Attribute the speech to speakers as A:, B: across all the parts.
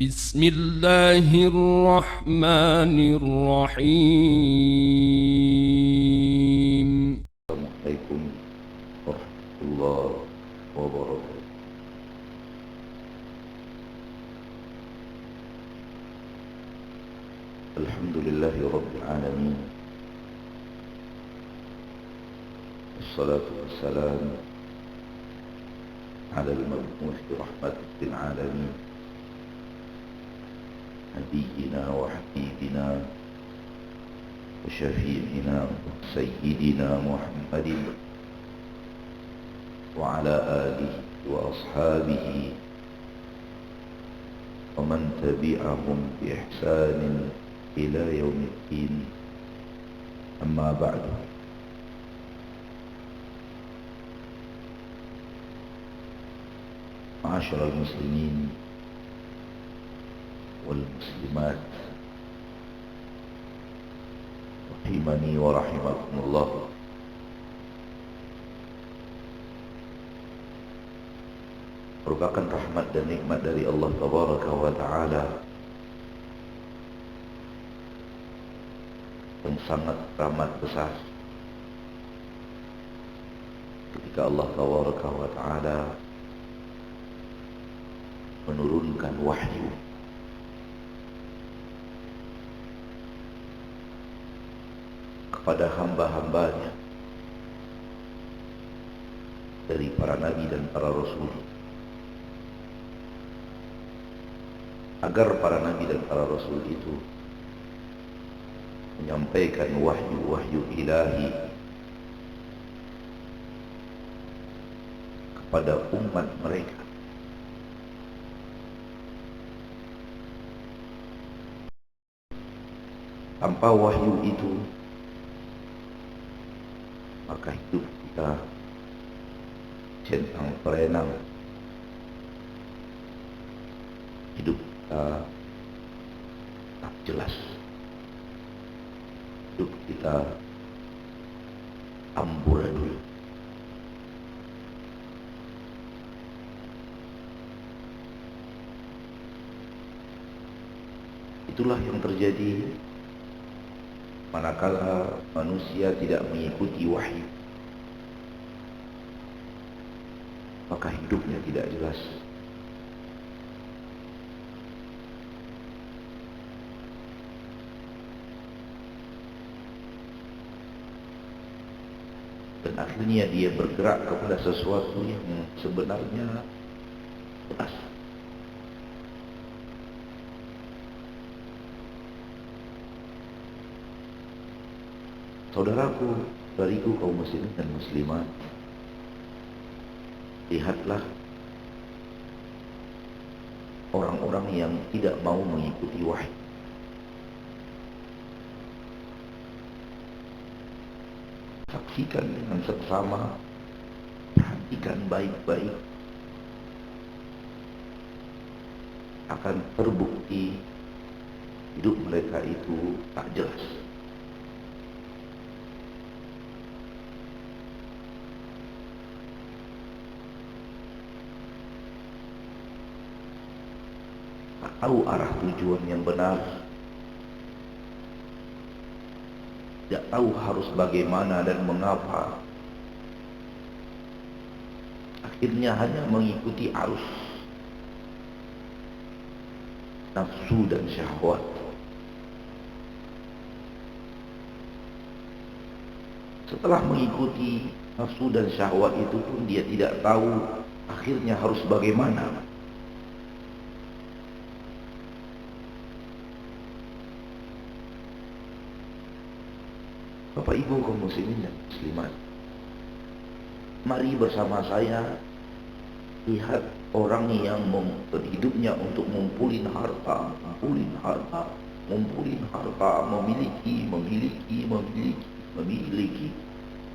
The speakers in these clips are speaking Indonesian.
A: بسم الله الرحمن الرحيم.
B: Assalamualaikum warahmatullahi wabarakatuh. Alhamdulillahi rabbil alamin. Wassalatu wassalamu ala al-mab'uuthi rahmatan lil alamin. Nabiyyina wa habibina wa syafi'ina sayyidina Muhammadin wa ala alihi wa ashabihi wa man tabi'ahum bi ihsanin ila yaumiddin. Amma ba'du. Ma'asyiral muslimin wal muslimat rahimani wa rahimakumullah. Merupakan rahmat dan nikmat dari Allah Tabaraka wa Ta'ala yang sangat amat besar ketika Allah Tabaraka wa Ta'ala menurunkan wahyu kepada hamba-hambanya dari para nabi dan para rasul, agar para nabi dan para rasul itu menyampaikan wahyu-wahyu ilahi kepada umat mereka. Tanpa wahyu itu, maka hidup kita centang perenang, hidup kita tak jelas, hidup kita amburadul. Itulah yang terjadi manakala manusia tidak mengikuti wahyu, maka hidupnya tidak jelas. Dan akhirnya dia bergerak kepada sesuatu yang sebenarnya jelas. Saudaraku, saudariku kaum muslimin dan muslimat, lihatlah orang-orang yang tidak mau mengikuti wahyu. Saksikan dengan seksama, perhatikan baik-baik, akan terbukti hidup mereka itu tak jelas. Tak tahu arah tujuan yang benar, tidak tahu harus bagaimana dan mengapa. Akhirnya hanya mengikuti arus nafsu dan syahwat. Setelah mengikuti nafsu dan syahwat itu pun dia tidak tahu akhirnya harus bagaimana. Bapak Ibu kaum muslimin dan muslimat, mari bersama saya lihat orang yang hidupnya untuk ngumpulin harta, memiliki.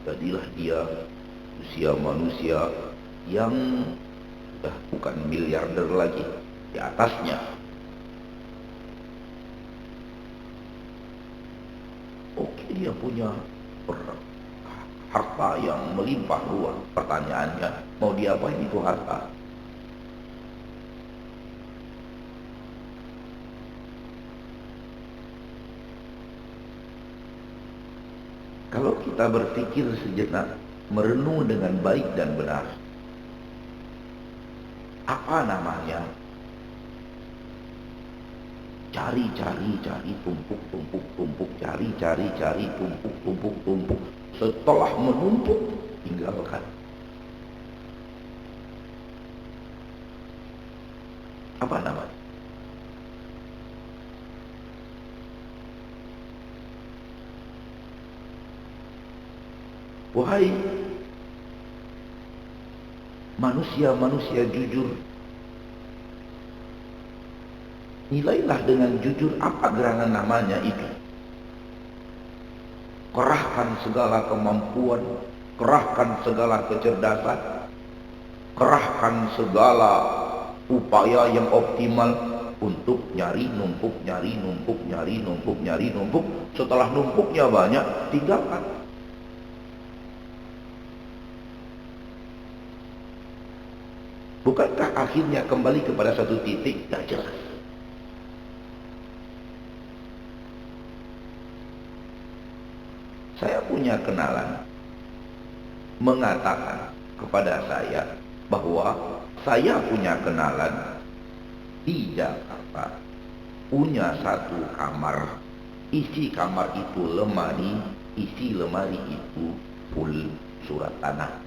B: Jadilah dia manusia yang sudah bukan miliarder lagi, di atasnya. Oke, dia punya harta yang melimpah ruah. Pertanyaannya, mau diapain itu harta? Kalau kita berpikir sejenak, merenung dengan baik dan benar, apa namanya? Cari, tumpuk, cari, tumpuk. Setelah menumpuk, tinggalkan. Apa namanya? Wahai manusia-manusia jujur, nilailah dengan jujur apa gerangan namanya itu. Kerahkan segala kemampuan, kerahkan segala kecerdasan, kerahkan segala upaya yang optimal untuk nyari numpuk. Setelah numpuknya banyak, tinggalkan. Bukankah akhirnya kembali kepada satu titik? Tidak jelas. Saya punya kenalan mengatakan kepada saya bahwa saya punya kenalan di Jakarta, punya satu kamar. Isi kamar itu lemari, isi lemari itu full surat tanah.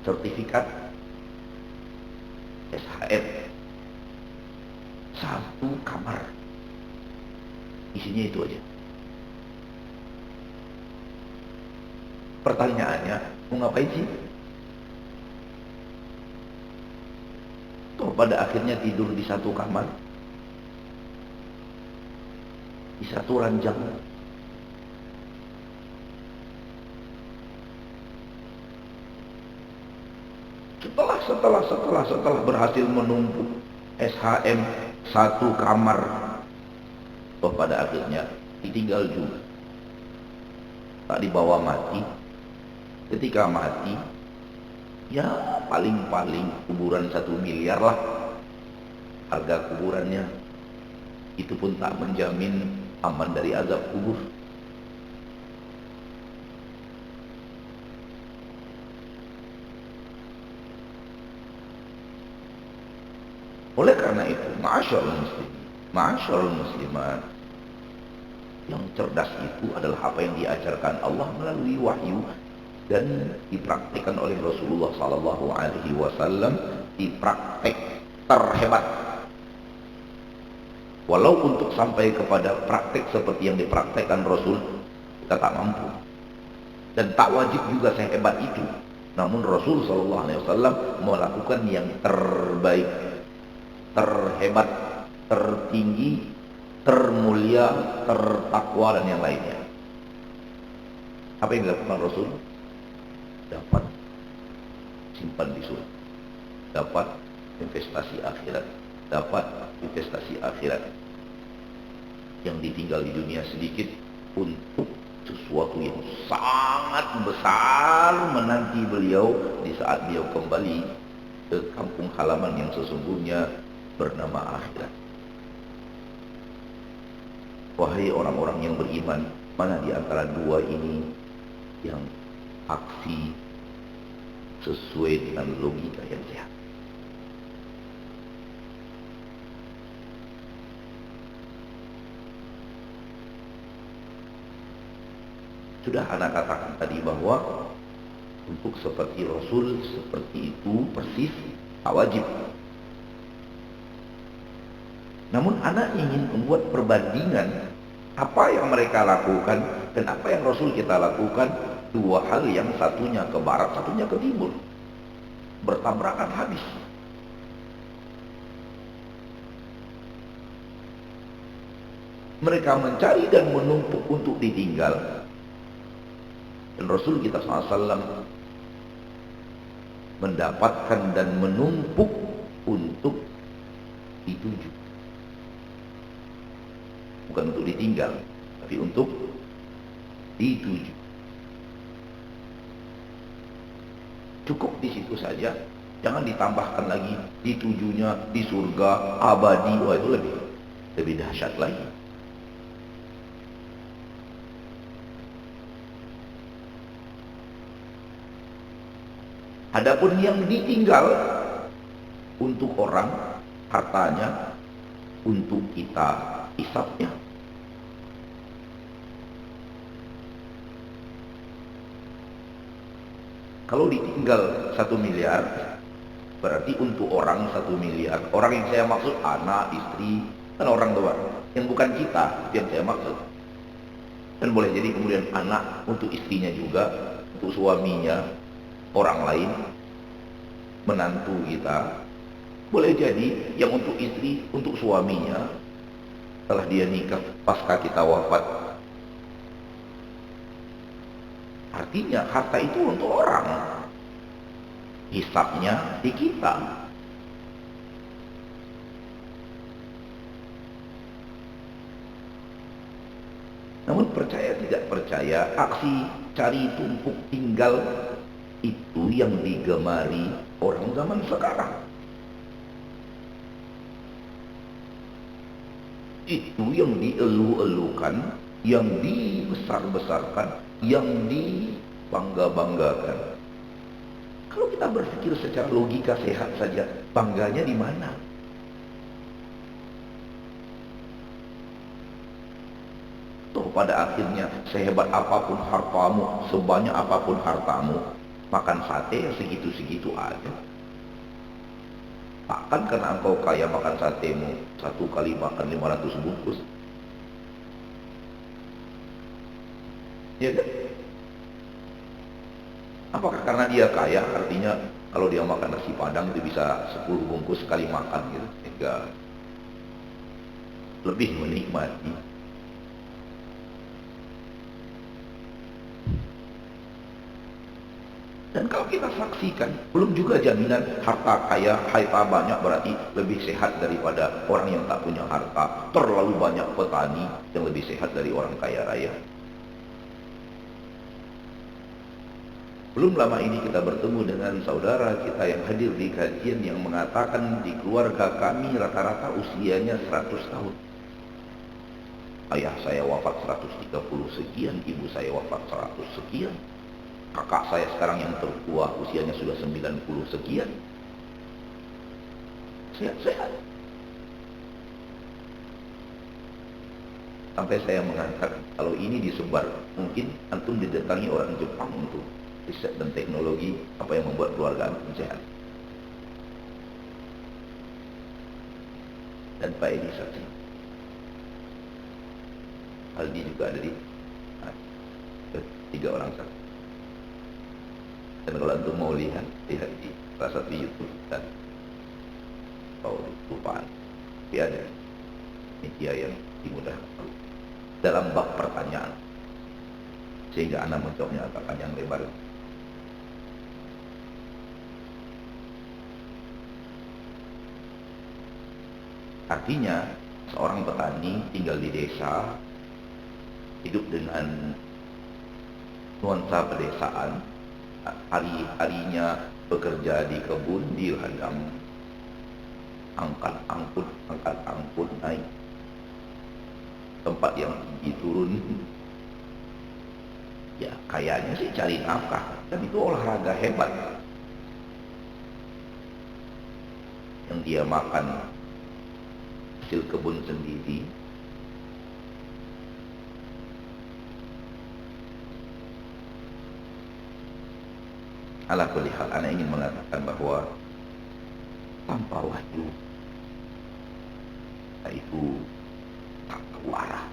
B: Sertifikat SHM, satu kamar, isinya itu aja. Pertanyaannya, mau ngapain sih? Toh pada akhirnya tidur di satu kamar, di satu ranjang. Setelah berhasil menumpuk SHM satu kamar, toh pada akhirnya ditinggal juga. Tak dibawa mati. Ketika mati, ya paling-paling kuburan 1 miliar lah harga kuburannya. Itu pun tak menjamin aman dari azab kubur. Oleh karena itu, ma'asyarul muslimat, yang cerdas itu adalah apa yang diajarkan Allah melalui wahyu dan dipraktikkan oleh Rasulullah sallallahu alaihi wasallam, dipraktek terhebat. Walau untuk sampai kepada praktek seperti yang dipraktekkan Rasul, kita tak mampu. Dan tak wajib juga sehebat itu. Namun Rasul sallallahu alaihi wasallam melakukan yang terbaik, terhebat, tertinggi, termulia, tertakwa dan yang lainnya. Apa yang dilakukan Rasul? Dapat simpan di surga, dapat investasi akhirat, yang ditinggal di dunia sedikit untuk sesuatu yang sangat besar menanti beliau di saat beliau kembali ke kampung halaman yang sesungguhnya bernama akhirat. Wahai orang-orang yang beriman, mana di antara dua ini yang aksi sesuai dengan logika yang sehat? Sudah anak katakan tadi bahwa untuk seperti Rasul, seperti itu persis tak wajib. Namun anak ingin membuat perbandingan apa yang mereka lakukan dan apa yang Rasul kita lakukan. Dua hal yang satunya ke barat, satunya ke timur, bertabrakan habis. Mereka mencari dan menumpuk untuk ditinggal, dan Rasul kita SAW mendapatkan dan menumpuk untuk dituju. Bukan untuk ditinggal, tapi untuk dituju. Cukup di situ saja, jangan ditambahkan lagi ditujunya di surga abadi. Wah, itu lebih lebih dahsyat lagi. Adapun yang ditinggal untuk orang, hartanya untuk kita hisabnya. Kalau ditinggal 1 miliar, berarti untuk orang 1 miliar. Orang yang saya maksud anak, istri, kan orang tua. Yang bukan kita, yang saya maksud. Dan boleh jadi kemudian anak untuk istrinya juga, untuk suaminya, orang lain, menantu kita. Boleh jadi yang untuk istri, untuk suaminya, setelah dia nikah, pasca kita wafat. Artinya harta itu untuk orang, hisabnya di kita. Namun percaya tidak percaya, aksi cari tumpuk tinggal itu yang digemari orang zaman sekarang. Itu yang dielu-elukan, yang dibesar-besarkan, yang dibangga-banggakan. Kalau kita berpikir secara logika sehat saja, bangganya di mana? Toh pada akhirnya sehebat apapun hartamu, sebanyak apapun hartamu, makan sate ya segitu-segitu aja. Takkan karena engkau kaya makan satemu, satu kali makan 500 bungkus. Ya kan? Apakah karena dia kaya artinya kalau dia makan nasi padang itu bisa 10 bungkus sekali makan gitu? Sehingga lebih menikmati. Dan kalau kita saksikan, belum juga jaminan harta kaya, harta banyak berarti lebih sehat daripada orang yang tak punya harta. Terlalu banyak petani yang lebih sehat dari orang kaya raya. Belum lama ini kita bertemu dengan saudara kita yang hadir di kajian yang mengatakan di keluarga kami rata-rata usianya 100 tahun. Ayah saya wafat 130 sekian, ibu saya wafat 100 sekian. Kakak saya sekarang yang tertua usianya sudah 90 sekian. Sehat-sehat. Sampai saya mengatakan, kalau ini disebar, mungkin antum didatangi orang Jepang untuk riset dan teknologi, apa yang membuat keluarga antum sehat. Dan Pak Edi saksi. Aldi juga ada di 3 orang saksi. Dan kalau antum mau lihat di salah satu YouTube dan lupaan, dia ada media yang dimudahkan dalam bab pertanyaan, sehingga anak menjawabnya agak panjang lebar. Artinya seorang petani tinggal di desa, hidup dengan nuansa pedesaan, hari-harinya bekerja di kebun, di ladang, angkat angkut naik tempat yang tinggi turun. Ya kayaknya sih cari nafkah, dan itu olahraga hebat yang dia makan hasil kebun sendiri. Ala kulli hal, ana ingin mengatakan bahwa tanpa wahyu itu tak tahu arah.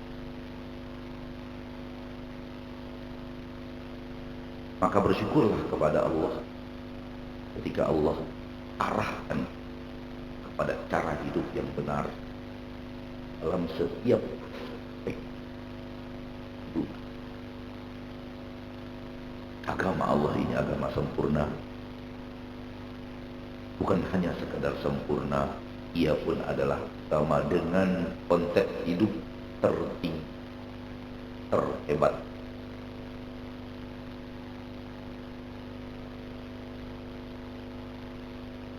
B: Maka bersyukurlah kepada Allah ketika Allah arahkan kepada cara hidup yang benar dalam setiap aspek hidup. Agama Allah ini agama sempurna. Bukan hanya sekedar sempurna, ia pun adalah agama dengan konsep hidup tertinggi, terhebat.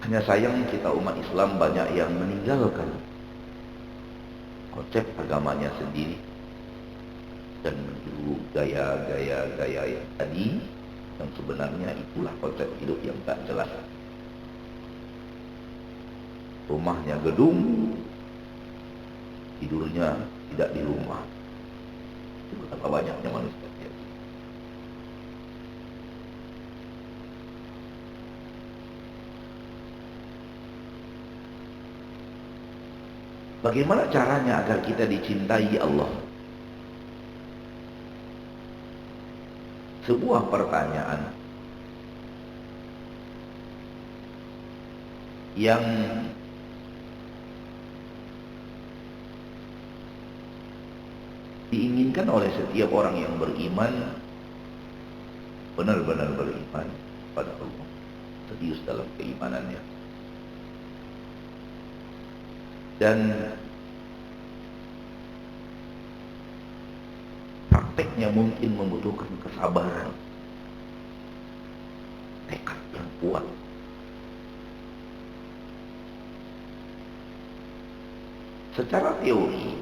B: Hanya sayang kita umat Islam banyak yang meninggalkan konsep agamanya sendiri, dan menuju gaya-gaya yang tadi, yang sebenarnya itulah konsep hidup yang tak jelas. Rumahnya gedung, tidurnya tidak di rumah. Itu betapa banyaknya manusia. Bagaimana caranya agar kita dicintai Allah? Sebuah pertanyaan yang diinginkan oleh setiap orang yang beriman, benar-benar beriman pada Allah, serius dalam keimanannya. Dan prakteknya mungkin membutuhkan kesabaran, tekad yang kuat. Secara teori,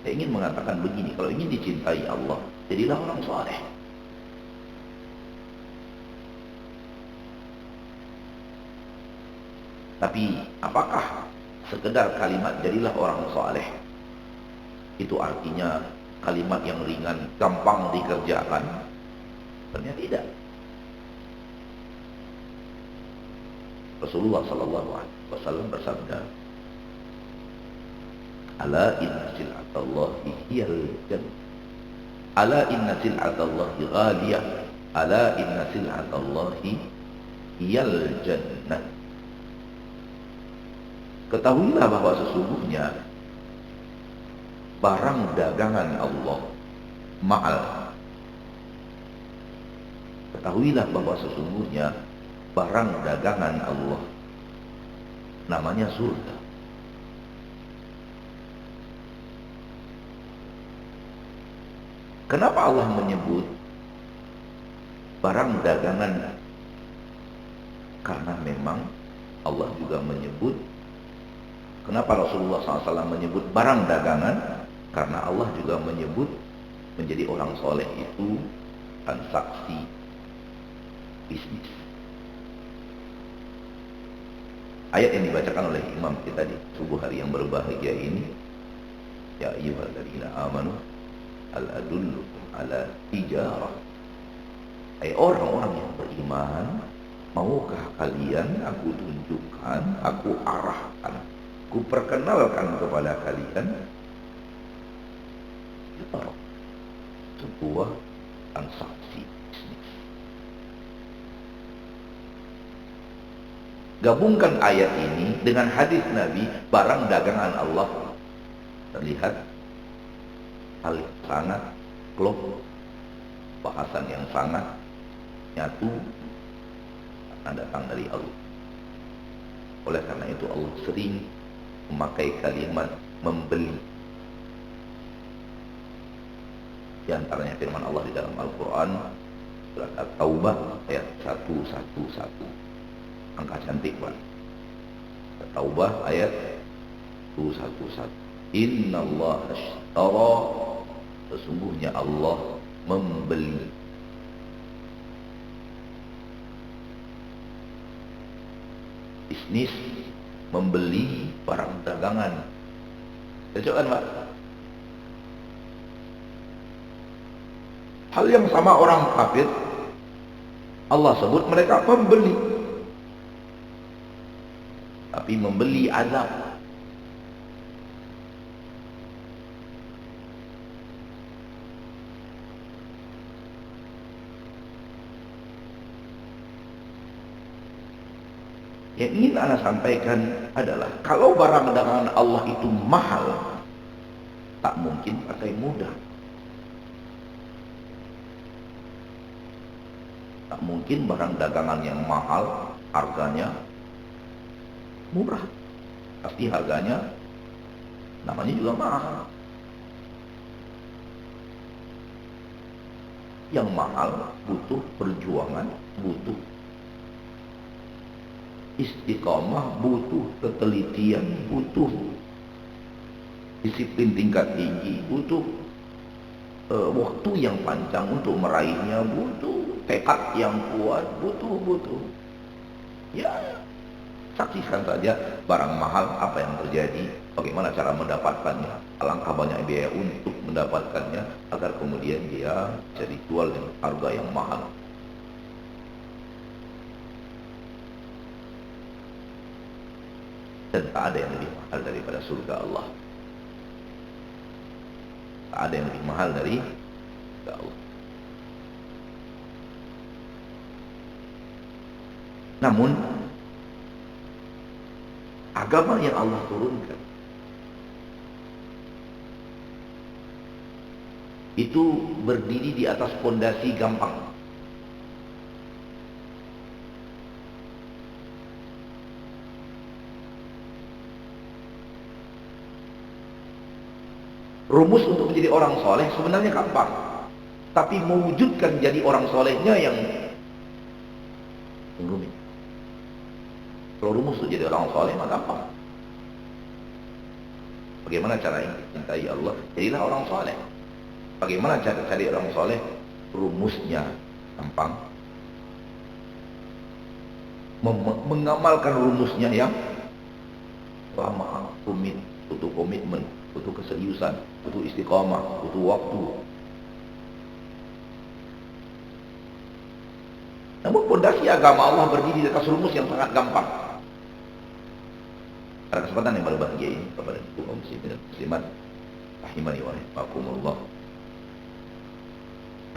B: saya ingin mengatakan begini, kalau ingin dicintai Allah, jadilah orang saleh. Tapi apakah sekedar kalimat jadilah orang saleh itu artinya kalimat yang ringan, gampang dikerjakan? Ternyata tidak. Rasulullah SAW bersabda, ala inna sil'atallahi hiyal jannah, ala inna sil'atallahi ghaliyah, ala inna sil'atallahi hiyal jannah. Ketahuilah bahwa sesungguhnya barang dagangan Allah mahal. Ketahuilah bahwa sesungguhnya barang dagangan Allah namanya surga. Kenapa Allah menyebut barang dagangan? Karena memang Allah juga menyebut. Kenapa Rasulullah SAW menyebut barang dagangan? Karena Allah juga menyebut menjadi orang soleh itu transaksi bisnis. Ayat yang dibacakan oleh imam kita di subuh hari yang berbahagia ini, ya ayyuhalladzina amanu hal adullukum ala tijarah. Hai orang-orang yang beriman, maukah kalian aku tunjukkan, aku arahkan, ku perkenalkan kepada kalian sebuah transaksi bisnis. Gabungkan ayat ini dengan hadis Nabi, barang dagangan Allah. Terlihat hal yang sangat klop, bahasan yang sangat nyatu karena datang dari Allah. Oleh karena itu Allah sering memakai kalimat membeli. Di antaranya firman Allah di dalam Al-Quran surat At-Taubah ayat 111. Angka cantik, Pak. At-Taubah ayat 111. Innallaha ashtara, sesungguhnya Allah membeli. Bisnis membeli barang dagangan. Cocok kan, Pak? Hal yang sama orang kafir, Allah sebut mereka pembeli. Tapi membeli azab. Yang ingin Anda sampaikan adalah kalau barang dagangan Allah itu mahal, tak mungkin pakai mudah. Tak mungkin barang dagangan yang mahal harganya murah, tapi harganya namanya juga mahal. Yang mahal butuh perjuangan, butuh istiqomah, butuh ketelitian, butuh disiplin tingkat tinggi, butuh waktu yang panjang untuk meraihnya, butuh tekad yang kuat, butuh. Ya, saksikan saja barang mahal apa yang terjadi, bagaimana cara mendapatkannya, alangkah banyak biaya untuk mendapatkannya agar kemudian dia bisa dijual dengan harga yang mahal. Dan tak ada yang lebih mahal daripada surga Allah. Tak ada yang lebih mahal dari surga Allah. Namun agama yang Allah turunkan itu berdiri di atas fondasi gampang. Rumus untuk menjadi orang soleh sebenarnya gampang, tapi mewujudkan jadi orang solehnya yang rumit. Kalau rumus untuk jadi orang soleh mah gampang. Bagaimana cara mencintai Allah? Jadilah orang soleh. Bagaimana cara cari orang soleh? Rumusnya gampang. Mengamalkan rumusnya yang lama, rumit, butuh komitmen, butuh keseriusan, butuh istiqamah, butuh waktu. Namun fondasi agama Allah berdiri di atas rumus yang sangat gampang. Pada kesempatan yang berbahagia ini kepada kaum muslimin dan muslimat rahimani wa rahimakumullah,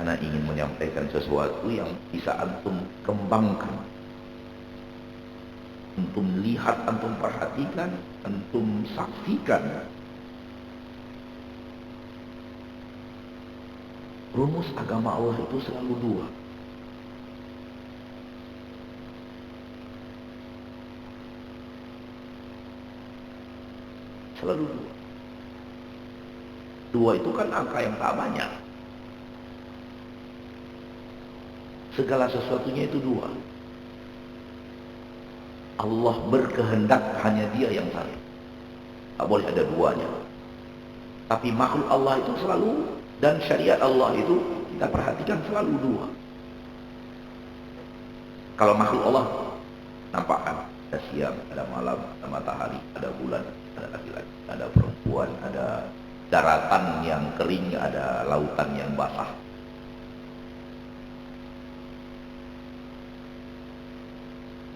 B: ana ingin menyampaikan sesuatu yang bisa antum kembangkan, antum lihat, antum perhatikan, antum saksikan. Rumus agama Allah itu selalu dua. Selalu dua. Dua itu kan angka yang tak banyak. Segala sesuatunya itu dua. Allah berkehendak hanya Dia yang tahu. Tak boleh ada duanya. Tapi makhluk Allah itu selalu, dan syariat Allah itu kita perhatikan selalu dua. Kalau makhluk Allah nampak kan, ada siang, ada malam, ada matahari, ada bulan, ada laki-laki, ada perempuan, ada daratan yang kering, ada lautan yang basah.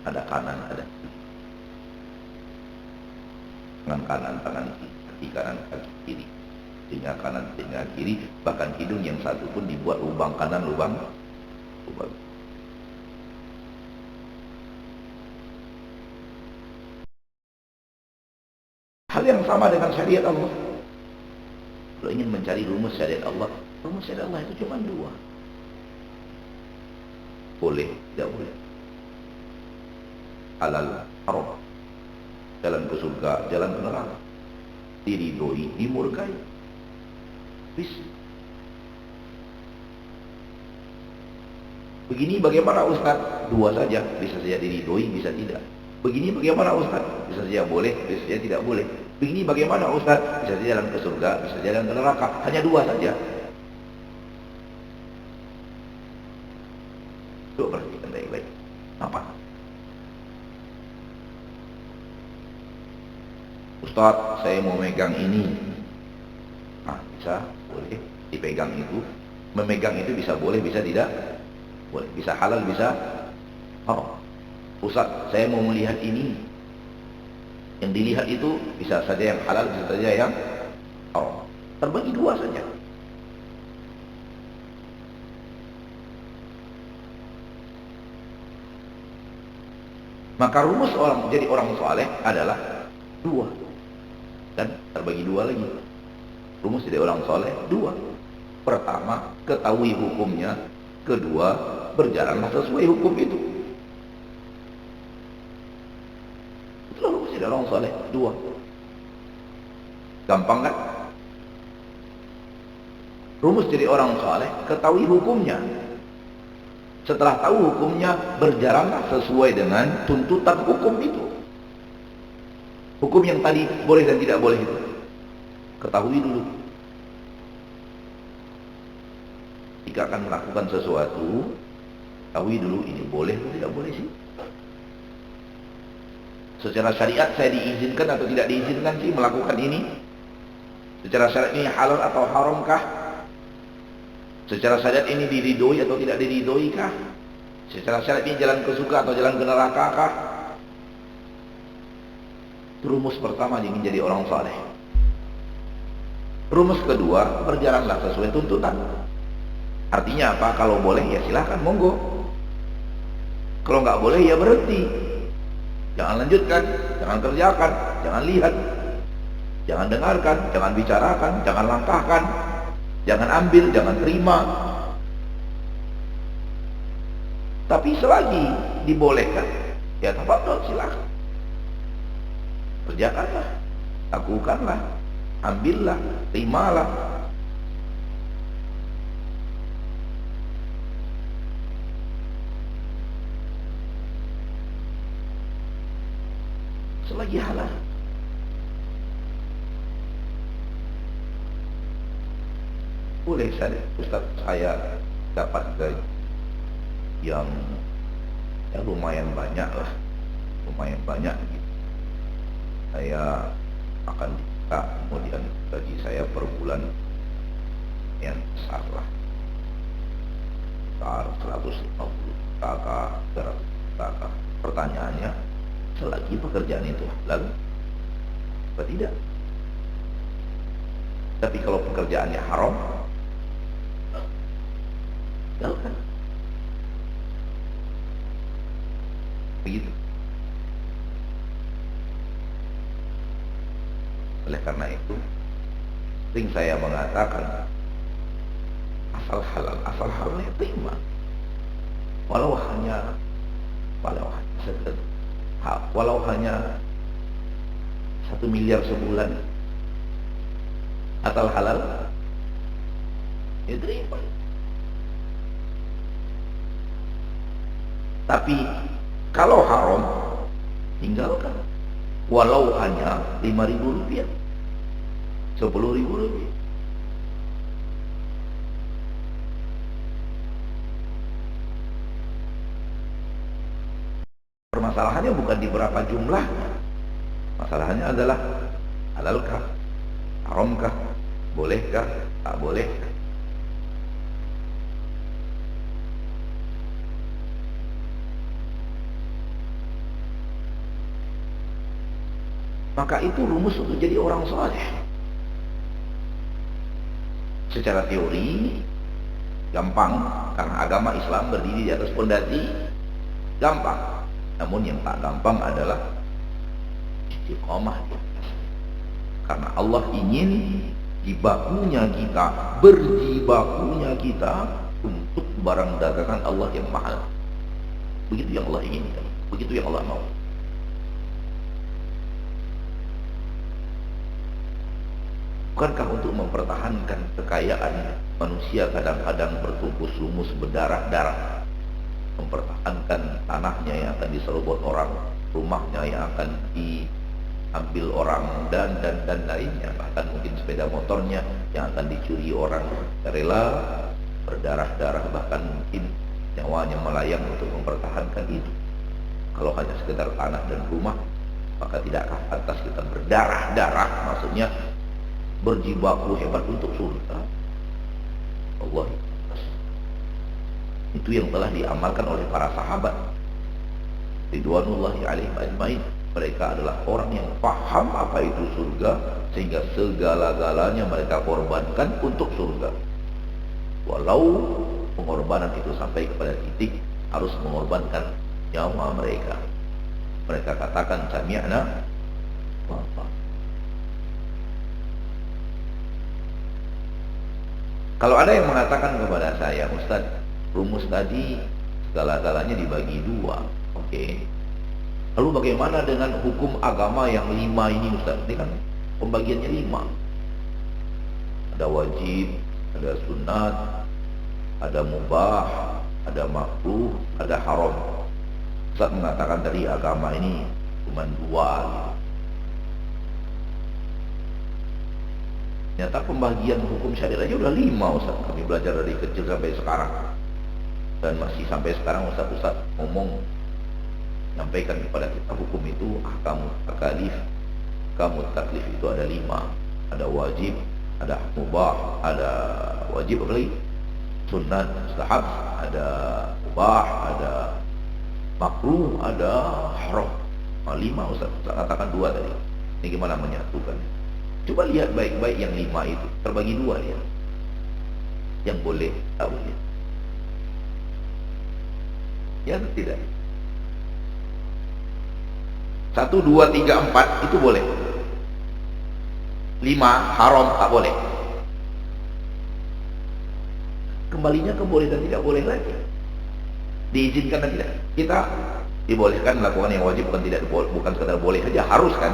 B: Ada kanan, ada kiri. Tangan kanan, tangan kiri, kaki kanan, kaki kiri, telinga kanan, telinga kiri, bahkan hidung yang satu pun dibuat lubang kanan, lubang. Hal yang sama dengan syariat Allah. Kalau ingin mencari rumus syariat Allah itu cuma dua. Boleh, tidak boleh. Halal, haram. Jalan ke surga, jalan ke neraka. Diridhoi, dimurkai. Bisa. Begini bagaimana Ustaz? Dua saja, bisa saja diridhoi, bisa tidak. Begini bagaimana Ustaz? Bisa saja boleh, bisa saja tidak boleh. Begini bagaimana Ustaz? Bisa saja jalan ke surga, bisa saja jalan ke neraka. Hanya dua saja. Coba perhatikan baik-baik. Apa? Ustaz, saya mau megang ini. Nah, bisa, boleh. Dipegang itu. Memegang itu bisa boleh, bisa tidak. Boleh. Bisa halal, bisa haram. Ustaz, saya mau melihat ini. Yang dilihat itu bisa saja yang halal, bisa saja yang haram. Terbagi dua saja. Maka rumus orang jadi orang saleh adalah dua. Dan terbagi dua lagi. Rumus jadi orang saleh dua. Pertama, ketahui hukumnya. Kedua, berjalanlah sesuai hukum itu. Jadi orang saleh dua. Gampang kan? Rumus jadi orang saleh, ketahui hukumnya. Setelah tahu hukumnya, berjalanlah sesuai dengan tuntutan hukum itu. Hukum yang tadi boleh dan tidak boleh itu. Ketahui dulu, jika akan melakukan sesuatu, ketahui dulu ini boleh atau tidak boleh sih. Secara syariat saya diizinkan atau tidak diizinkan sih melakukan ini? Secara syariat ini halal atau haramkah? Secara syariat ini diridhoi atau tidak diridhoi kah? Secara syariat ini jalan ke surga atau jalan ke neraka kah? Rumus pertama ingin jadi orang saleh. Rumus kedua, berjalanlah sesuai tuntunan. Artinya apa? Kalau boleh ya silahkan, monggo. Kalau nggak boleh ya berhenti. Jangan lanjutkan, jangan kerjakan, jangan lihat, jangan dengarkan, jangan bicarakan, jangan langkahkan, jangan ambil, jangan terima. Tapi selagi dibolehkan, ya tafadhol, silakan. Kerjakanlah, lakukanlah, ambillah, terimalah. Selagi halal. Boleh Ustaz, saya dapat gaji yang ya lumayan banyak lah, lumayan banyak gitu. Saya akan minta kemudian gaji saya per bulan yang besar lah, besar 150 juta, 300 juta. Pertanyaannya, selagi pekerjaan itu halal atau tidak? Tapi kalau pekerjaannya haram, tinggalkan. Begitu. Oleh karena itu, sering saya mengatakan, asal halal ya terima. Walau hanya hanya 1 miliar sebulan, asal halal ya terima. Tapi kalau haram, tinggalkan. Walau hanya 5.000 rupiah, 10.000 rupiah. Permasalahannya bukan di berapa jumlahnya. Masalahnya adalah halalkah, haramkah, bolehkah, tak bolehkah. Maka itu rumus untuk jadi orang saleh. Secara teori gampang, karena agama Islam berdiri di atas pondasi gampang. Namun yang tak gampang adalah istiqomah. Karena Allah ingin jibakunya kita, berjibakunya kita untuk barang dagangan Allah yang mahal. Begitu yang Allah inginkan, begitu yang Allah mau. Bukankah untuk mempertahankan kekayaan manusia kadang-kadang bertumpus lumus, berdarah-darah, mempertahankan tanahnya yang akan diserobot orang, rumahnya yang akan diambil orang, dan lainnya, bahkan mungkin sepeda motornya yang akan dicuri orang, rela berdarah-darah, bahkan mungkin nyawanya melayang untuk mempertahankan itu. Kalau hanya sekedar tanah dan rumah, maka tidakkah pantas kita berdarah-darah, maksudnya berjibaku hebat untuk surga? Allah, itu yang telah diamalkan oleh para sahabat ridwanullahi alaihim ajmain. Mereka adalah orang yang paham apa itu surga, sehingga segala-galanya mereka korbankan untuk surga. Walau pengorbanan itu sampai kepada titik harus mengorbankan nyawa mereka. Mereka katakan sami'na wa ata'na. Kalau ada yang mengatakan kepada saya, Ustaz, rumus tadi segala-galanya dibagi 2. Oke. Lalu bagaimana dengan hukum agama yang 5 ini, Ustaz? Ini kan pembagiannya 5. Ada wajib, ada sunat, ada mubah, ada makruh, ada haram. Ustaz mengatakan tadi agama ini cuma 2. Ternyata pembagian hukum syariat aja udah 5 Ustaz. Kami belajar dari kecil sampai sekarang. Dan masih sampai sekarang Ustaz ngomong, nyampaikan kepada kita hukum itu ahkamut takalif. Ahkamut taklif itu ada 5. Ada wajib, ada mubah, ada wajib apa lagi? Sunnah, mustahab, ada mubah, ada makruh, ada haram. 5 Ustaz katakan 2 tadi. Ini gimana menyatukan? Coba lihat baik-baik yang 5 itu terbagi 2 ya. Yang boleh, tak boleh. Ya atau tidak? 1, 2, 3, 4 itu boleh. 5 haram, tak boleh. Kembalinya ke boleh dan tidak boleh lagi. Diizinkan dan tidak. Kita dibolehkan melakukan yang wajib, bukan sekadar boleh saja, harus kan?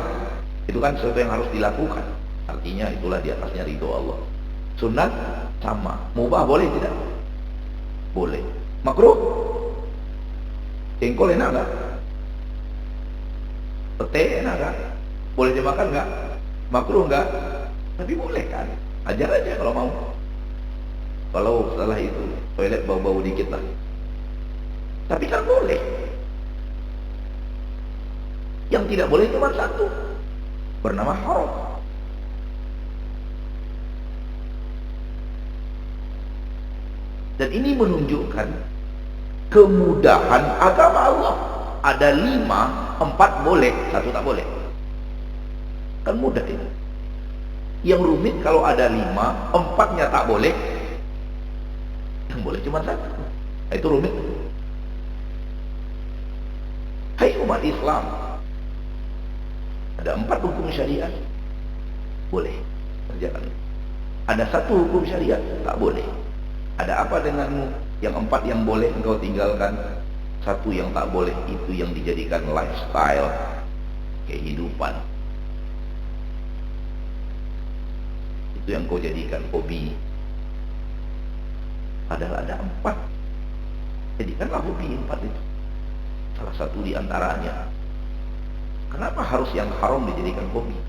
B: Itu kan sesuatu yang harus dilakukan. Artinya itulah di atasnya ridho Allah. Sunat sama. Mubah boleh tidak? Boleh. Makruh? Jengkol enak enggak? Pete enak enggak? Boleh dimakan enggak? Makruh enggak? Tapi boleh kan? Ajar aja kalau mau. Kalau setelah itu toilet bau-bau dikit lah. Tapi kan boleh. Yang tidak boleh cuma 1. Bernama haram. Dan ini menunjukkan kemudahan agama Allah. Ada 5, 4 boleh, 1 tak boleh. Kan mudah ini. Yang rumit kalau ada 5, 4-nya tak boleh, yang boleh cuma 1. Nah, itu rumit. Hai umat Islam, ada 4 hukum syariat boleh kerjakan. Ada 1 hukum syariat tak boleh. Ada apa denganmu? Yang 4 yang boleh engkau tinggalkan, 1 yang tak boleh, itu yang dijadikan lifestyle, kehidupan. Itu yang kau jadikan hobi. Padahal ada 4. Jadikanlah hobi 4 itu. Salah satu di antaranya. Kenapa harus yang haram dijadikan hobi?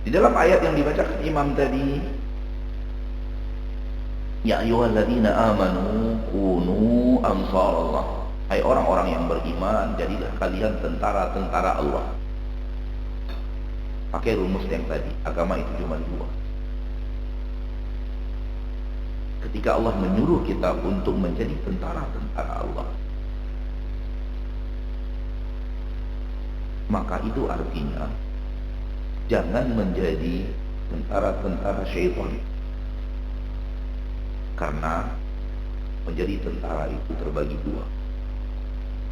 B: Di dalam ayat yang dibacakan imam tadi, ya ayyuhalladzina amanu kunu ansarallah. Hai orang-orang yang beriman, jadilah kalian tentara-tentara Allah. Pakai rumus yang tadi, agama itu cuma 2. Ketika Allah menyuruh kita untuk menjadi tentara-tentara Allah, maka itu artinya jangan menjadi tentara-tentara syaitan. Karena menjadi tentara itu terbagi 2.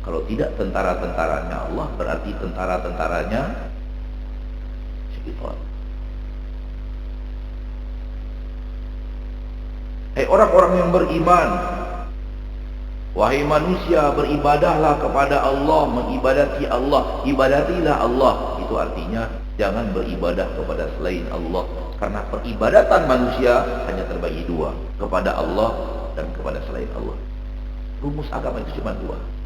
B: Kalau tidak tentara-tentaranya Allah, berarti tentara-tentaranya syaitan. Hai orang-orang yang beriman, wahai manusia, beribadahlah kepada Allah, mengibadati Allah, ibadatilah Allah. Itu artinya jangan beribadah kepada selain Allah. Karena peribadatan manusia hanya terbagi 2, kepada Allah dan kepada selain Allah. Rumus agama itu cuma 2.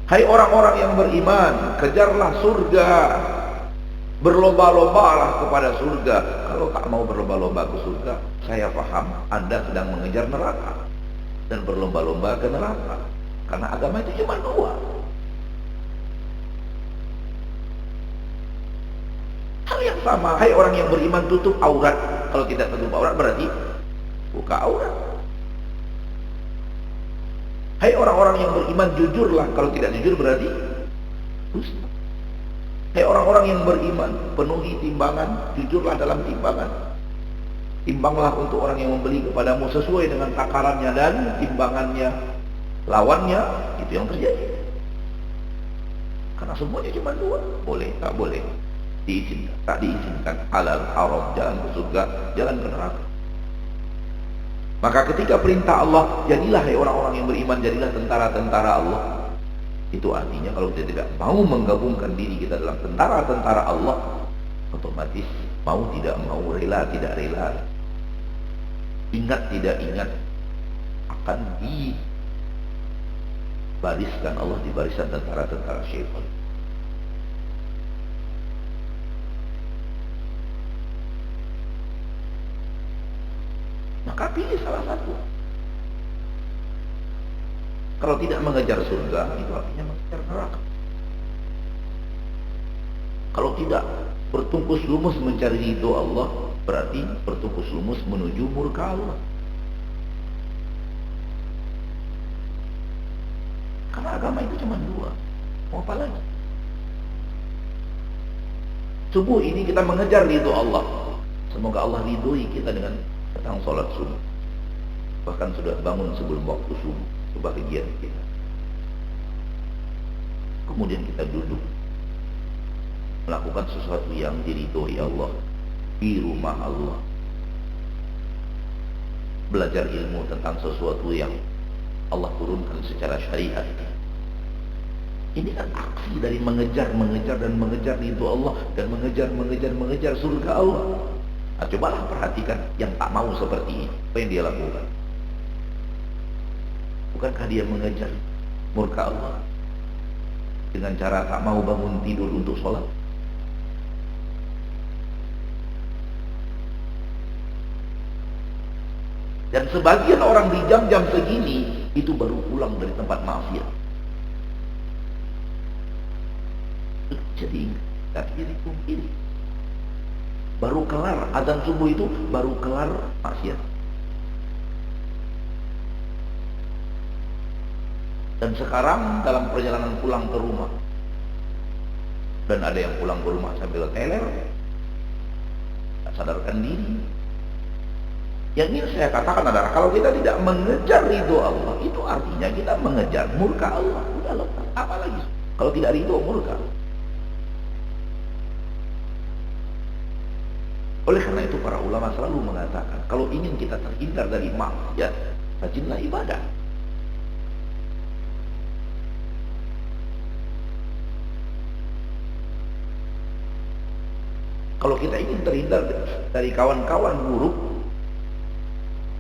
B: Hai orang-orang yang beriman, kejarlah surga, berlomba-lombalah kepada surga. Kalau tak mau berlomba-lomba ke surga, saya paham Anda sedang mengejar neraka dan berlomba-lomba ke neraka. Karena agama itu cuma 2. Hal yang sama, hai orang yang beriman, tutup aurat. Kalau tidak tutup aurat berarti buka aurat. Hai orang-orang yang beriman, jujurlah. Kalau tidak jujur berarti dusta. Hai orang-orang yang beriman, penuhi timbangan, jujurlah dalam timbangan. Timbanglah untuk orang yang membeli kepadamu sesuai dengan takarannya dan timbangannya. Lawannya, itu yang terjadi. Karena semuanya cuma 2. Boleh, tak boleh. Diizinkan, tak diizinkan. Halal, haram, jalan ke surga, jalan ke neraka. Maka ketika perintah Allah, jadilah hai orang-orang yang beriman, jadilah tentara-tentara Allah. Itu artinya kalau kita tidak mau menggabungkan diri kita dalam tentara-tentara Allah, otomatis Mau tidak mau, rela tidak rela, ingat tidak ingat, akan dibariskan Allah di barisan tentara-tentara syaitan. Maka pilih salah satu. Kalau tidak mengejar surga, itu artinya mengejar neraka. Kalau tidak bertungkus lumus mencari ridho Allah, berarti bertungkus lumus menuju murka Allah. Karena agama itu cuma dua. Mau apa lagi? Subuh ini kita mengejar ridho Allah. Semoga Allah ridhoi kita dengan datang sholat subuh. Bahkan sudah bangun sebelum waktu subuh, kebahagiaan kita. Kemudian kita duduk melakukan sesuatu yang diridhoi Allah di rumah Allah. Belajar ilmu tentang sesuatu yang Allah turunkan secara syariat. Ini kan aksi dari mengejar dan mengejar ridho Allah dan mengejar surga Allah. Nah, cobalah perhatikan yang tak mau seperti ini, apa yang dia lakukan? Bukankah dia mengejar murka Allah dengan cara tak mau bangun tidur untuk sholat? Dan sebagian orang di jam-jam segini itu baru pulang dari tempat maksiat. Jadi tapi dipungkiri. Baru kelar azan subuh itu, baru kelar maksiat. Dan sekarang dalam perjalanan pulang ke rumah, dan ada yang pulang ke rumah sambil teler, tak sadarkan diri. Yang ini saya katakan adalah kalau kita tidak mengejar ridho Allah, itu artinya kita mengejar murka Allah. Udah lepas, apalagi kalau tidak ridho murka. Oleh karena itu para ulama selalu mengatakan, kalau ingin kita terhindar dari maksiat, rajinlah ibadah. Kalau kita ingin terhindar dari kawan-kawan buruk,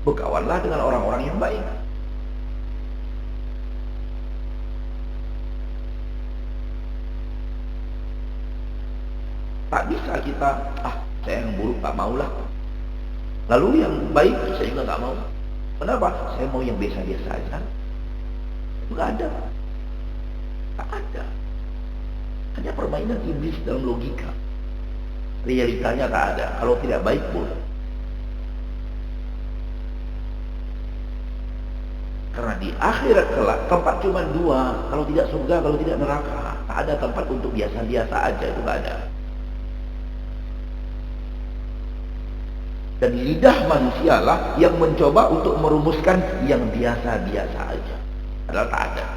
B: berkawanlah dengan orang-orang yang baik. Tak bisa kita, saya yang buruk tak maulah, lalu yang baik saya juga tak mau. Kenapa? Saya mau yang biasa-biasa aja. Enggak ada. Tak ada. Hanya permainan iblis dalam logika. Realitanya tak ada. Kalau tidak baik boleh. Karena di akhirat kelak tempat cuma dua. Kalau tidak surga, kalau tidak neraka. Tak ada tempat untuk biasa-biasa aja. Itu tak ada. Dan lidah manusialah yang mencoba untuk merumuskan yang biasa-biasa aja. Padahal tak ada.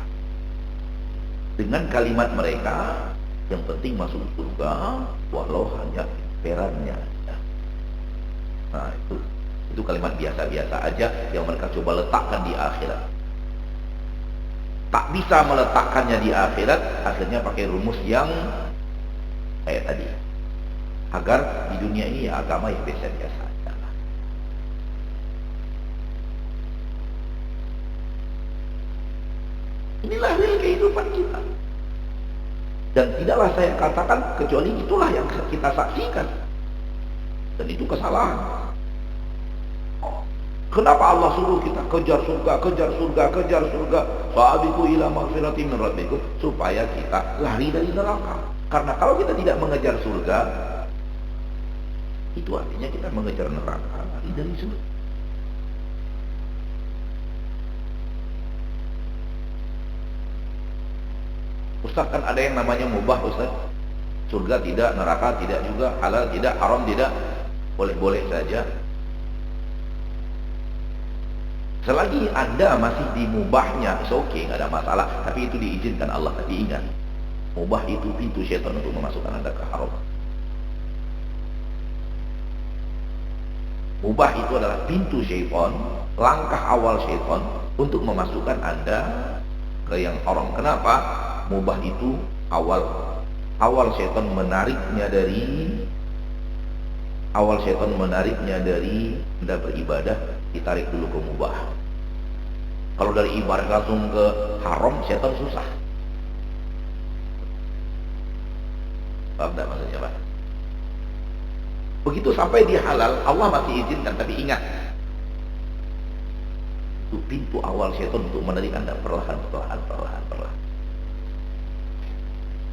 B: Dengan kalimat mereka, yang penting masuk surga, walau hanya perannya. Nah itu kalimat biasa-biasa aja yang mereka coba letakkan di akhirat. Tak bisa meletakkannya di akhirat, akhirnya pakai rumus yang kayak tadi. Agar di dunia ini ya agama yang biasa-biasa. Inilah real kehidupan kita. Dan tidaklah saya katakan kecuali itulah yang kita saksikan. Dan itu kesalahan. Kenapa Allah suruh kita kejar surga? Fa'abiku ila maghfirati min rabbikum, supaya kita lari dari neraka. Karena kalau kita tidak mengejar surga, itu artinya kita mengejar neraka, lari dari surga. Ustaz, kan ada yang namanya mubah Ustaz. Surga tidak, neraka tidak juga, halal tidak, haram tidak, boleh-boleh saja. Selagi Anda masih di mubahnya, it's okay, nggak ada masalah. Tapi itu diizinkan Allah. Tapi ingat, mubah itu pintu syaitan untuk memasukkan Anda ke haram. Mubah itu adalah pintu syaitan, langkah awal syaitan untuk memasukkan Anda ke yang haram. Kenapa? Mubah itu awal syaitan menariknya dari Awal setan menariknya dari benda beribadah, ditarik dulu ke mubah. Kalau dari ibadah langsung ke haram, setan susah. Paham tak maksudnya, Pak? Begitu sampai di halal, Allah masih izinkan, tapi ingat, itu pintu awal setan untuk menarik Anda perlahan.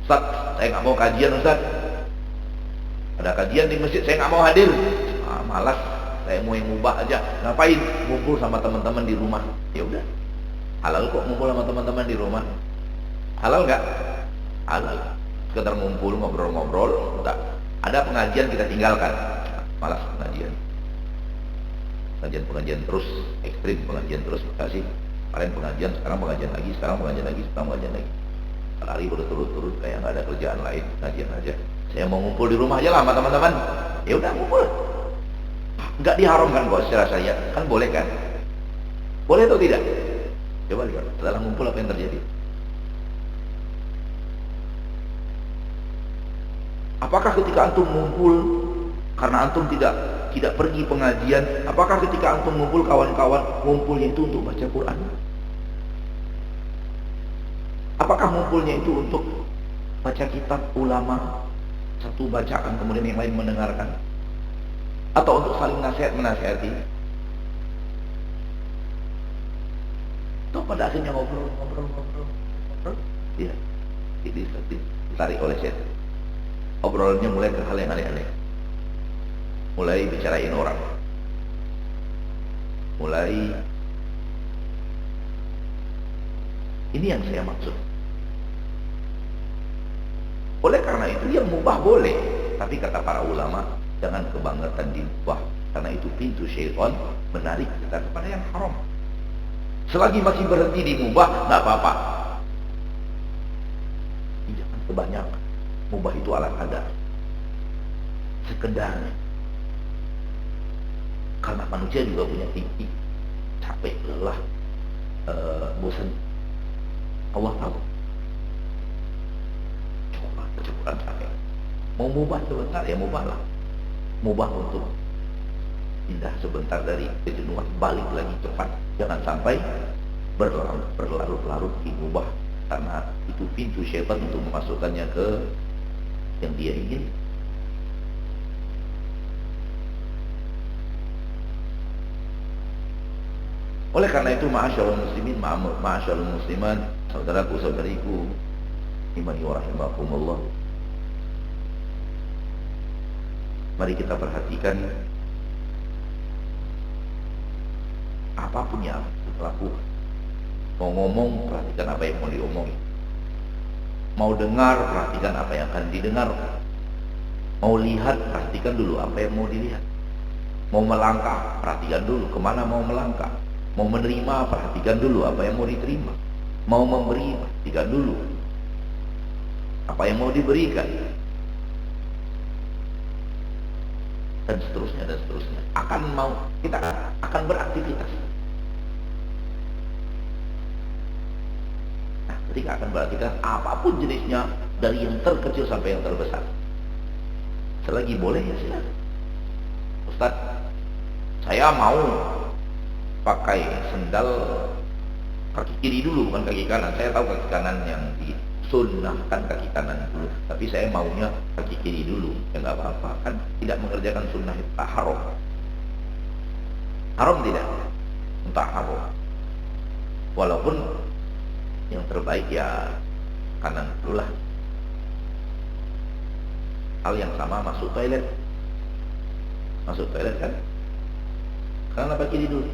B: Ustaz, saya nggak mau kajian, Ustaz. Ada kajian di masjid, saya nggak mau hadir. Malas, saya mau yang mubah aja. Ngapain? Ngumpul sama teman-teman di rumah. Ya udah, halal kok ngumpul sama teman-teman di rumah. Halal nggak? Halal. Sekedar ngumpul, ngobrol-ngobrol. Enggak. Ada pengajian kita tinggalkan. Malas pengajian. Pengajian terus, ekstrim pengajian terus. Kasih kalian pengajian, sekarang pengajian lagi, sekarang pengajian lagi. Lari berturut-turut kayak nggak ada kerjaan lain, pengajian aja. Saya mau ngumpul di rumah aja lah sama teman-teman. Ya udah ngumpul. Nggak diharamkan kok secara syariat, kan boleh kan? Boleh atau tidak? Coba lihat, setelah ngumpul apa yang terjadi? Apakah ketika antum ngumpul karena antum tidak pergi pengajian, apakah ketika antum ngumpul kawan-kawan ngumpulnya itu untuk baca Quran? Apakah ngumpulnya itu untuk baca kitab ulama, satu bacaan kemudian yang lain mendengarkan, atau untuk saling menasihati? Atau pada akhirnya ngobrol. Ya, ditarik oleh setan. Obrolannya mulai ke hal yang aneh-aneh, mulai bicarain orang, mulai ini yang saya maksud. Oleh karena itu yang mubah boleh, tapi kata para ulama jangan kebangetan di mubah, karena itu pintu syaitan menarik kita kepada yang haram. Selagi masih berhenti di mubah nggak apa-apa, jangan kebanyakan. Mubah itu alat ada sekedarnya, karena manusia juga punya tinggi, capek, lelah, bosan. Allah tahu. Coba capek. Mau mubah sebentar ya mubahlah. Mubah untuk pindah sebentar dari kejenuhan, balik lagi cepat. Jangan sampai berlarut-larut di mubah, karena itu pintu syaitan untuk memasukkannya ke yang dia ingin. Oleh karena itu, ma'asyarul muslimin, ma'asyarul muslimat, saudaraku saudariku, imani wa rahimakumullah, mari kita perhatikan apapun yang kita lakukan. Mau ngomong, perhatikan apa yang mau diomongin. Mau dengar, perhatikan apa yang akan didengar. Mau lihat, perhatikan dulu apa yang mau dilihat. Mau melangkah, perhatikan dulu kemana mau melangkah. Mau menerima, perhatikan dulu apa yang mau diterima. Mau memberi, perhatikan dulu apa yang mau diberikan. Dan seterusnya. Kita akan beraktivitas. Nah, ketika akan beraktivitas apapun jenisnya, dari yang terkecil sampai yang terbesar, selagi boleh ya silakan. Ustaz, saya mau pakai sendal kaki kiri dulu, bukan kaki kanan. Saya tahu kaki kanan yang disunnahkan kaki kanan dulu, tapi saya maunya kaki kiri dulu. Ya nggak apa-apa, kan tidak mengerjakan sunnah itu haram. Haram tidak? Entah haram. Walaupun yang terbaik ya kanan dulu lah. Hal yang sama masuk toilet. Masuk toilet kan kanan apa kiri dulu?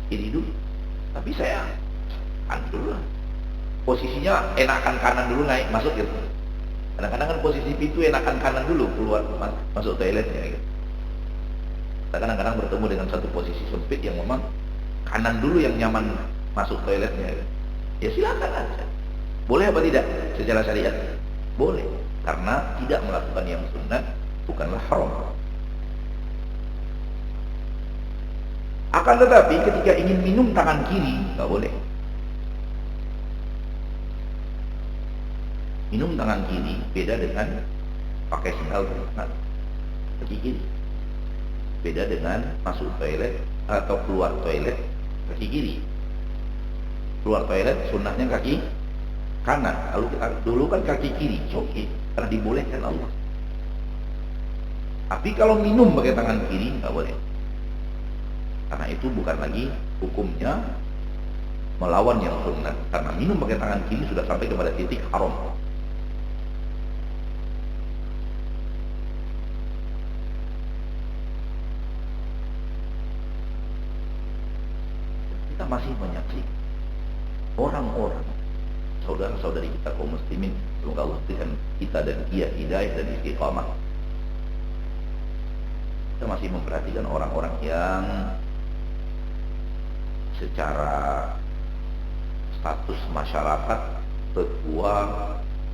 B: Kiri dulu. Tapi saya kanan dulu lah. Posisinya enakan kanan dulu naik masuk gitu. Kadang-kadang kan posisi pintu enakan kanan dulu keluar masuk toiletnya gitu. Kita kadang-kadang bertemu dengan satu posisi sempit yang memang kanan dulu yang nyaman masuk toiletnya gitu. Ya silakan aja. Boleh apa tidak secara syariat? Boleh, karena tidak melakukan yang sunnah bukanlah haram. Akan tetapi ketika ingin minum tangan kiri nggak boleh. Minum tangan kiri beda dengan pakai sendal tangan kaki kiri. Beda dengan masuk toilet atau keluar toilet kaki kiri. Keluar toilet sunnahnya kaki kanan. Lalu dulu kan kaki kiri, oke, karena dibolehkan Allah. Tapi kalau minum pakai tangan kiri nggak boleh. Karena itu bukan lagi hukumnya melawan yang sunnah. Karena minum pakai tangan kiri sudah sampai kepada titik haram. Kita masih menyaksikan orang-orang, saudara-saudari kita kaum muslimin, semoga Allah berikan kita dan dia hidayah dan istiqamah. Kita masih memperhatikan orang-orang yang secara status masyarakat, ketua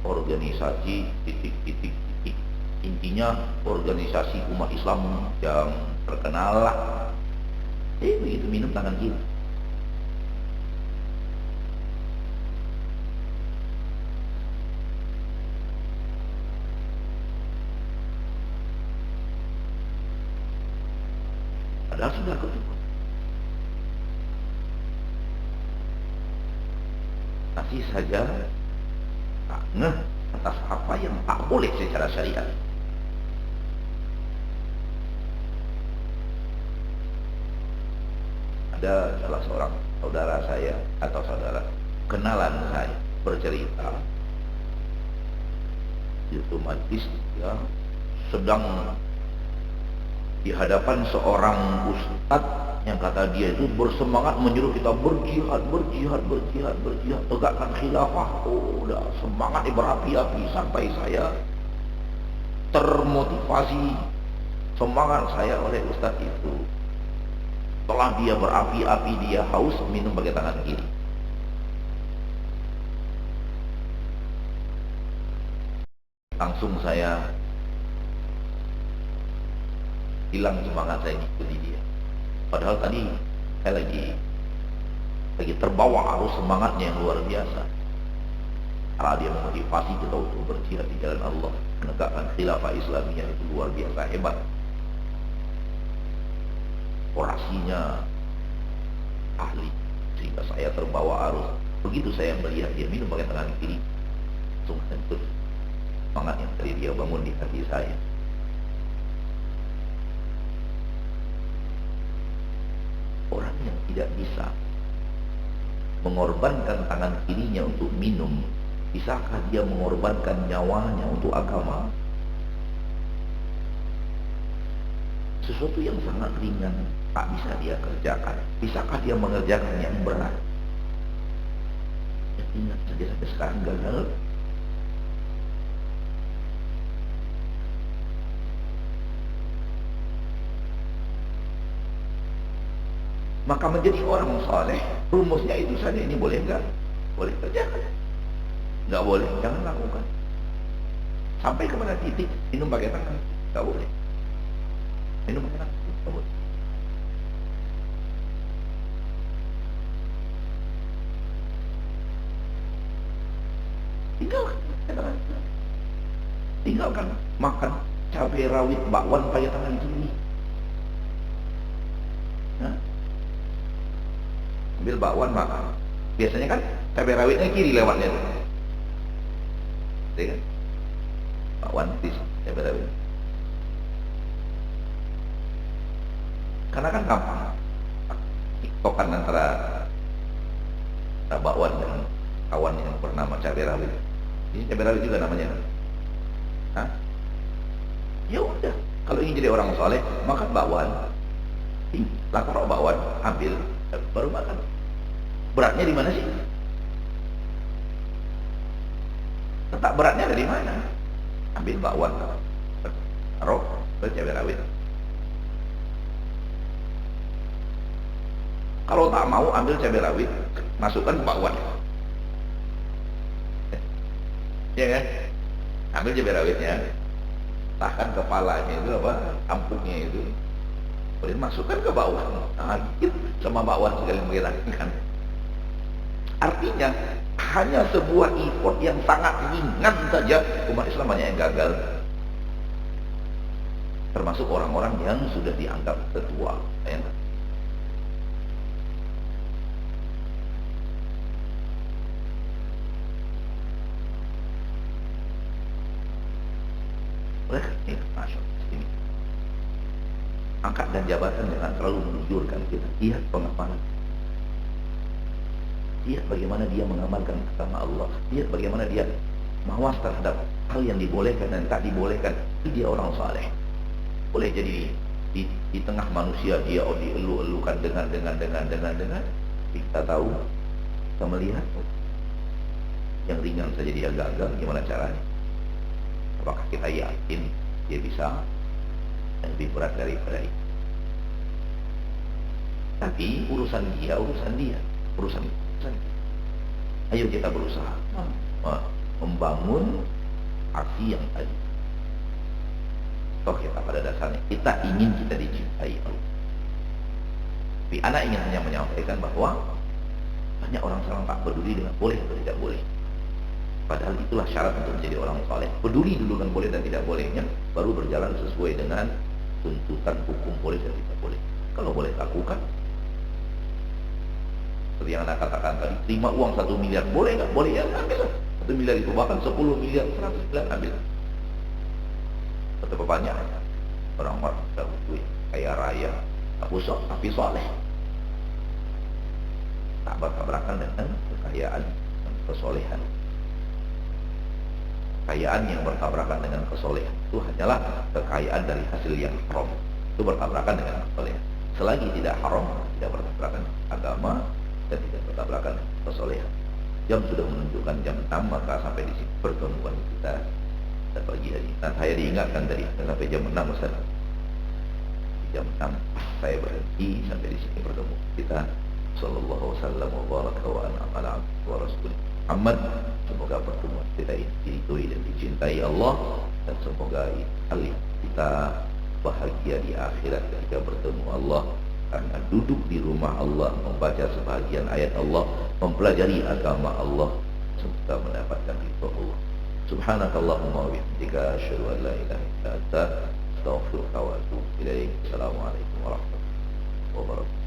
B: organisasi titik-titik, intinya organisasi umat Islam yang terkenal lah, begitu minum tangan kiri. Padahal sudah ketua. Masih saja tak ngeh atas apa yang tak boleh secara syariat. Ada salah seorang saudara saya atau saudara kenalan saya bercerita, itu majlis ya, sedang di hadapan seorang ustadz yang kata dia itu bersemangat menyuruh kita berjihad, tegakkan khilafah. Oh, udah semangat berapi-api sampai saya termotivasi semangat saya oleh ustadz itu. Setelah dia berapi-api, dia haus, minum pakai tangan kiri. Langsung saya hilang semangat saya ngikuti dia. Padahal tadi saya lagi terbawa arus semangatnya yang luar biasa. Karena dia memotivasi kita untuk berjihad di jalan Allah, menegakkan khilafah Islamiyah, itu luar biasa hebat. Orasinya ahli, sehingga saya terbawa arus. Begitu saya melihat dia minum pakai tangan kiri, langsung sentuh semangat yang tadi dia bangun di hati saya. Orang yang tidak bisa mengorbankan tangan kirinya untuk minum, bisakah dia mengorbankan nyawanya untuk agama? Sesuatu yang sangat ringan tak bisa dia kerjakan, bisakah dia mengerjakan yang berat? Ya, ingat saja sampai sekarang gagal. Maka menjadi orang saleh, rumusnya itu saja. Ini boleh enggak? Boleh kerjakan. Enggak boleh, jangan lakukan. Sampai kepada titik minum pakai tangan, enggak boleh. Minum pakai tangan, enggak boleh. Tinggalkan makan cabai rawit bakwan pakai tangan kiri. Nah, ambil bakwan makan. Biasanya kan cabai rawitnya kiri lewatnya tuh. Kan? Bakwan di cabai rawit. Karena kan gampang. Tiktokan antara bakwan dan kawan yang bernama cabai rawit. Ini cabai rawit juga namanya. Hah? Ya udah, kalau ingin jadi orang soleh, makan bakwan. Taruh bakwan, ambil, baru makan. Beratnya di mana sih? Letak beratnya ada di mana? Ambil bakwan, taruh ke cabai rawit. Kalau tak mau ambil cabai rawit, masukkan ke bakwan. Ya kan? Ambil cabai rawitnya, tahan kepalanya itu apa? Ampuknya itu. Boleh masukkan ke bakwan. Nah, gitu sama bakwan sekali menghilangkan. Artinya hanya sebuah effort yang sangat ringan saja umat Islam banyak yang gagal. termasuk orang-orang yang sudah dianggap tetua. Ya. Oleh karena itu, Masya Allah, ini angkat dan jabatan jangan terlalu menunjukkan kita. Lihat pengamalan. Lihat bagaimana dia mengamalkan agama Allah. Lihat bagaimana dia mawas terhadap hal yang dibolehkan dan tak dibolehkan. Dia orang saleh. Boleh jadi di tengah manusia dia dielu-elukan dengan kita tahu, kita melihat yang ringan saja dia gagal, gimana caranya? Apakah kita yakin dia bisa yang lebih berat daripada itu? Tapi urusan dia. Ayo kita berusaha membangun aksi yang tadi. Toh kita pada dasarnya kita ingin kita dicintai Allah. Tapi anak ingin hanya menyampaikan bahwa banyak orang sekarang tak peduli dengan boleh atau tidak boleh. Padahal itulah syarat untuk menjadi orang saleh. Peduli dulu dengan boleh dan tidak bolehnya, baru berjalan sesuai dengan tuntutan hukum boleh dan tidak boleh. Kalau boleh lakukan. Seperti yang anda katakan tadi, terima uang 1 miliar, boleh nggak? Boleh ya, ambil 1 miliar itu, bahkan 10 miliar, 100 miliar, ambil. Betapa banyak orang-orang duit kaya raya, tapi soleh, tak bertabrakan dengan kekayaan dan kesolehan. Kekayaan yang bertabrakan dengan kesolehan itu hanyalah kekayaan dari hasil yang haram. Itu bertabrakan dengan kesolehan. Selagi tidak haram, tidak bertabrakan dengan agama dan tidak bertabrakan dengan kesolehan. Jam sudah menunjukkan jam 6, maka sampai di sini pertemuan kita pagi hari. Nah, saya diingatkan tadi sampai jam 6 Ustaz. Jam 6 saya berhenti sampai di sini bertemu kita. Sallallahu wasallam wa baraka wa an'ama ala abdihi wa rasulih Muhammad. Semoga pertemuan kita ini diridhoi dan dicintai Allah, dan semoga kita bahagia di akhirat ketika bertemu Allah, karena duduk di rumah Allah, membaca sebahagian ayat Allah, mempelajari agama Allah, semoga mendapatkan ridho Allah. Subhanakallahumma wa bihamdika asyhadu an la ilaha illa anta astaghfiruka wa atubu ilaik. Assalamualaikum warahmatullahi wabarakatuh.